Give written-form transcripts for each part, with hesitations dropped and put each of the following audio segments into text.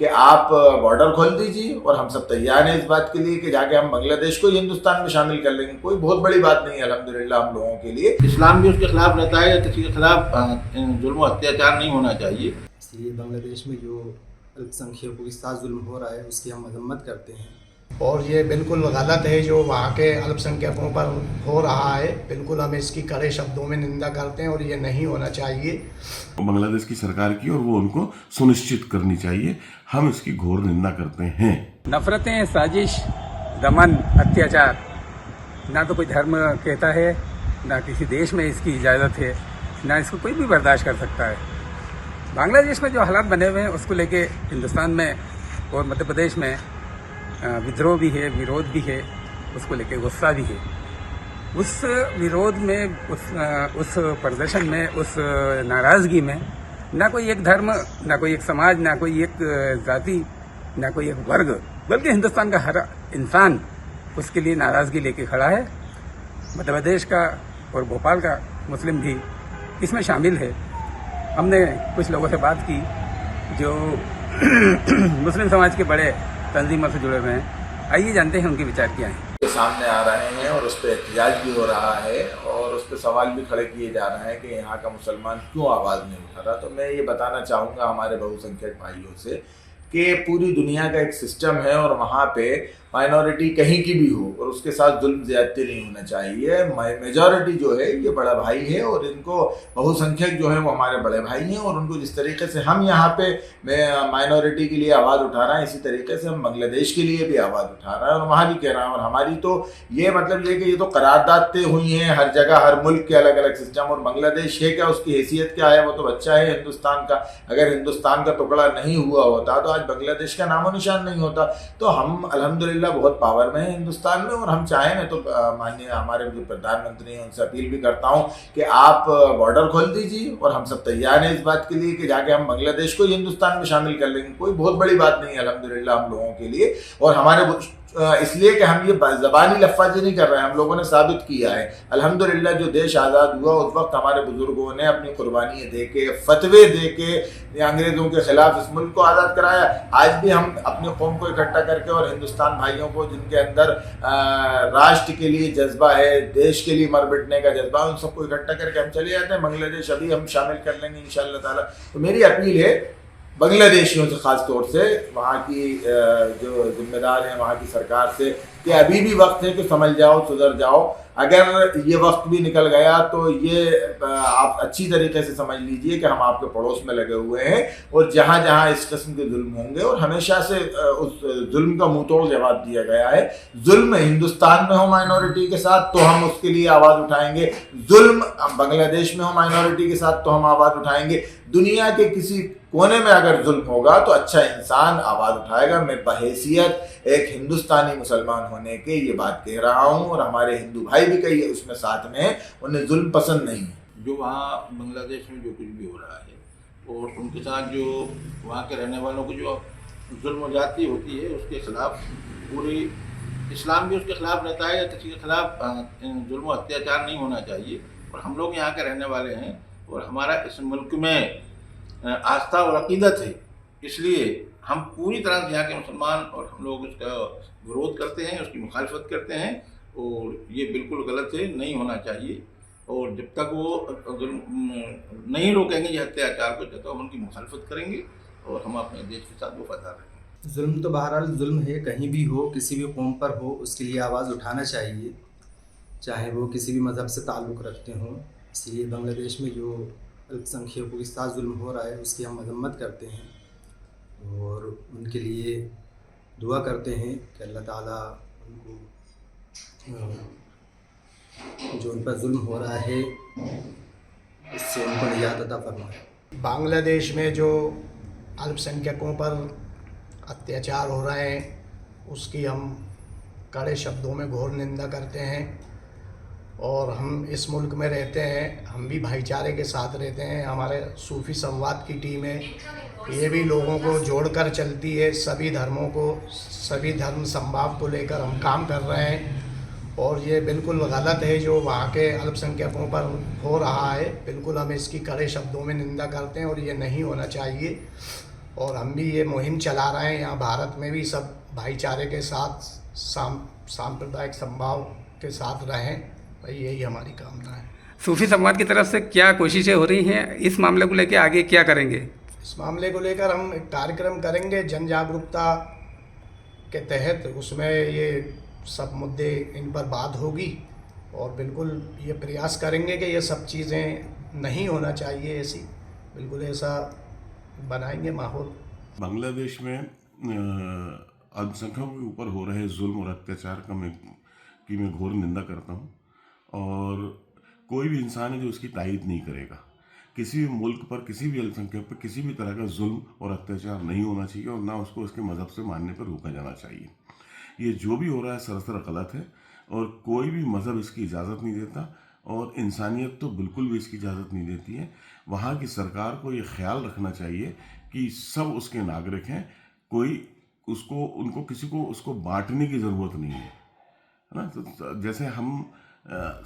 कि आप बॉर्डर खोल दीजिए और हम सब तैयार हैं इस बात के लिए कि जाके हम बांग्लादेश को हिंदुस्तान में शामिल कर लेंगे। कोई बहुत बड़ी बात नहीं है अल्हम्दुलिल्लाह हम लोगों के लिए। इस्लाम भी उसके खिलाफ रहता है, या किसी के खिलाफ जुल्म अत्याचार नहीं होना चाहिए। इसलिए बांग्लादेश में जो अल्पसंख्यकों के साथ जुल्म हो रहा है उसकी हम मजम्मत करते हैं। और ये बिल्कुल गलत है जो वहाँ के अल्पसंख्यकों पर हो रहा है। बिल्कुल हम इसकी कड़े शब्दों में निंदा करते हैं और ये नहीं होना चाहिए। बांग्लादेश की सरकार की, और वो उनको सुनिश्चित करनी चाहिए। हम इसकी घोर निंदा करते हैं। नफरतें, साजिश, दमन, अत्याचार ना तो कोई धर्म कहता है, ना किसी देश में इसकी इजाज़त है, ना इसको कोई भी बर्दाश्त कर सकता है। बांग्लादेश में जो हालात बने हुए हैं उसको लेके हिंदुस्तान में और मध्य प्रदेश में विद्रोह भी है, विरोध भी है, उसको लेके गुस्सा भी है। उस विरोध में, उस प्रदर्शन में, उस नाराज़गी में ना कोई एक धर्म, ना कोई एक समाज, ना कोई एक जाति, ना कोई एक वर्ग, बल्कि हिंदुस्तान का हर इंसान उसके लिए नाराज़गी लेके खड़ा है। मध्य प्रदेश का और भोपाल का मुस्लिम भी इसमें शामिल है। हमने कुछ लोगों से बात की जो मुस्लिम समाज के बड़े तंजीमों से जुड़े हुए हैं। आइए जानते हैं उनके विचार क्या हैं। सामने आ रहे हैं और उस पर एहतजाज भी हो रहा है और उस पर सवाल भी खड़े किए जा रहे हैं कि यहाँ का मुसलमान क्यों आवाज़ नहीं उठा रहा। तो मैं ये बताना चाहूँगा हमारे बहुसंख्यक भाइयों से कि पूरी दुनिया का एक सिस्टम है और वहाँ पे माइनॉरिटी कहीं की भी हो और उसके साथ जुल्म ज़्यादती नहीं होना चाहिए। मेजॉरिटी जो है ये बड़ा भाई है और इनको बहुसंख्यक जो है वो हमारे बड़े भाई हैं और उनको जिस तरीके से हम यहाँ पे माइनॉरिटी के लिए आवाज़ उठा रहे हैं, इसी तरीके से हम बांग्लादेश के लिए भी आवाज़ उठा रहे हैं और वहाँ भी कह रहे हैं। और हमारी तो ये मतलब ये कि ये तो करारदाद तय हुई हैं हर जगह, हर मुल्क के अलग अलग सिस्टम। और बांग्लादेश है क्या, उसकी हैसियत क्या है, वो तो बच्चा है हिंदुस्तान का। अगर हिंदुस्तान का टुकड़ा नहीं हुआ होता तो आज बांग्लादेश का नामो निशान नहीं होता। तो हम अल्हम्दुलिल्लाह बहुत पावर में है हिंदुस्तान में और हम चाहें ना तो माननीय हमारे जो प्रधानमंत्री हैं उनसे अपील भी करता हूं कि आप बॉर्डर खोल दीजिए और हम सब तैयार हैं इस बात के लिए कि जाके हम बांग्लादेश को हिंदुस्तान में शामिल कर लेंगे। कोई बहुत बड़ी बात नहीं है अल्हम्दुलिल्लाह हम लोगों के लिए। और हमारे इसलिए कि हम ये ज़बानी लफ्ज़ी नहीं कर रहे हैं, हम लोगों ने साबित किया है अल्हम्दुलिल्लाह। जो देश आज़ाद हुआ उस वक्त हमारे बुजुर्गों ने अपनी कुर्बानी दे के, फतवे दे के अंग्रेज़ों के खिलाफ इस मुल्क को आज़ाद कराया। आज भी हम अपनी कौम को इकट्ठा करके और हिंदुस्तान भाइयों को जिनके अंदर राष्ट्र के लिए जज्बा है, देश के लिए मर मिटने का जज्बा है, उन सबको इकट्ठा करके हम चले जाते हैं बांग्लादेश। अभी हम शामिल कर लेंगे इंशाअल्लाह ताला। तो मेरी अपील है बांग्लादेशियों से, ख़ास तौर से वहाँ की जो जिम्मेदार हैं वहाँ की सरकार से, कि अभी भी वक्त है कि समझ जाओ, सुधर जाओ। अगर ये वक्त भी निकल गया तो ये आप अच्छी तरीके से समझ लीजिए कि हम आपके पड़ोस में लगे हुए हैं और जहाँ जहाँ इस किस्म के जुल्म होंगे, और हमेशा से उस जुल्म का मुंह तोड़ जवाब दिया गया है। जुल्म हिंदुस्तान में हो माइनॉरिटी के साथ तो हम उसके लिए आवाज़ उठाएंगे, जुल्म बांग्लादेश में हो माइनॉरिटी के साथ तो हम आवाज़ उठाएंगे। दुनिया के किसी कोने में अगर जुल्म होगा तो अच्छा इंसान आवाज़ उठाएगा। मैं बहैसियत एक हिंदुस्तानी मुसलमान होने के ये बात कह रहा हूँ और हमारे हिंदू भाई भी कई उसमें साथ में, उन्हें जुल्म पसंद नहीं है। जो वहाँ बांग्लादेश में जो कुछ भी हो रहा है और उनके साथ जो वहाँ के रहने वालों को जो जुल्म जाती होती है उसके खिलाफ पूरी इस्लाम भी उसके खिलाफ रहता है, या किसी के खिलाफ जुल्म अत्याचार नहीं होना चाहिए। और हम लोग यहाँ के रहने वाले हैं और हमारा इस मुल्क में आस्था और अकीदत है, इसलिए हम पूरी तरह से यहाँ के मुसलमान और हम लोग उसका विरोध करते हैं, उसकी मुखालफत करते हैं और ये बिल्कुल गलत है, नहीं होना चाहिए। और जब तक वो नहीं रोकेंगे ये अत्याचार को, जब तक हम उनकी मुखालफत करेंगे और हम अपने देश के साथ वफादार रहेंगे। जुल्म तो बहरहाल जुल्म है, कहीं भी हो, किसी भी कौम पर हो, उसके लिए आवाज़ उठाना चाहिए, चाहे वो किसी भी मज़हब से ताल्लुक़ रखते हों। इसलिए बांग्लादेश में जो अल्पसंख्यकों के साथ जुल्म हो रहा है उसकी हम मजम्मत करते हैं और उनके लिए दुआ करते हैं कि अल्लाह ताला उनको जो उन पर जुल्म हो रहा है इससे उनको निजात अता फरमाए। बांग्लादेश में जो अल्पसंख्यकों पर अत्याचार हो रहे हैं उसकी हम कड़े शब्दों में घोर निंदा करते हैं। और हम इस मुल्क में रहते हैं, हम भी भाईचारे के साथ रहते हैं। हमारे सूफ़ी संवाद की टीम है, ये भी लोगों को जोड़कर चलती है। सभी धर्मों को, सभी धर्म संभाव को लेकर हम काम कर रहे हैं और ये बिल्कुल गलत है जो वहाँ के अल्पसंख्यकों पर हो रहा है। बिल्कुल हम इसकी कड़े शब्दों में निंदा करते हैं और ये नहीं होना चाहिए। और हम भी ये मुहिम चला रहे हैं यहाँ भारत में भी, सब भाईचारे के साथ सांप्रदायिक समभाव के साथ रहें, भाई यही हमारी कामना है। सूफी समाज की तरफ से क्या कोशिशें हो रही हैं, इस मामले को लेकर आगे क्या करेंगे? इस मामले को लेकर हम एक कार्यक्रम करेंगे जन जागरूकता के तहत, उसमें ये सब मुद्दे इन पर बात होगी और बिल्कुल ये प्रयास करेंगे कि ये सब चीज़ें नहीं होना चाहिए, ऐसी बिल्कुल ऐसा बनाएंगे माहौल। बांग्लादेश में अल्पसंख्यकों के ऊपर हो रहे जुल्म और अत्याचार की मैं घोर निंदा करता हूँ, और कोई भी इंसान है जो उसकी तायीद नहीं करेगा। किसी भी मुल्क पर, किसी भी अल्पसंख्यक पर किसी भी तरह का जुल्म और अत्याचार नहीं होना चाहिए, और ना उसको उसके मज़हब से मानने पर रोका जाना चाहिए। ये जो भी हो रहा है सरासर गलत है, और कोई भी मज़हब इसकी इजाज़त नहीं देता, और इंसानियत तो बिल्कुल भी इसकी इजाज़त नहीं देती है। वहाँ की सरकार को ये ख्याल रखना चाहिए कि सब उसके नागरिक हैं, कोई उनको किसी को उसको बांटने की ज़रूरत नहीं है ना। तो जैसे हम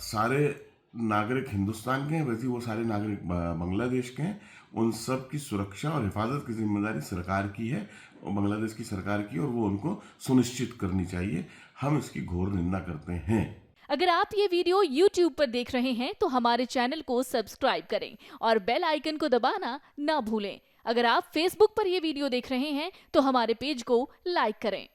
सारे नागरिक हिंदुस्तान के हैं, वैसे वो सारे नागरिक बांग्लादेश के हैं। उन सब की सुरक्षा और हिफाजत की जिम्मेदारी सरकार की है, और बांग्लादेश की सरकार की, और वो उनको सुनिश्चित करनी चाहिए। हम इसकी घोर निंदा करते हैं। अगर आप ये वीडियो YouTube पर देख रहे हैं तो हमारे चैनल को सब्सक्राइब करें और बेल आइकन को दबाना ना भूलें। अगर आप Facebook पर ये वीडियो देख रहे हैं तो हमारे पेज को लाइक करें।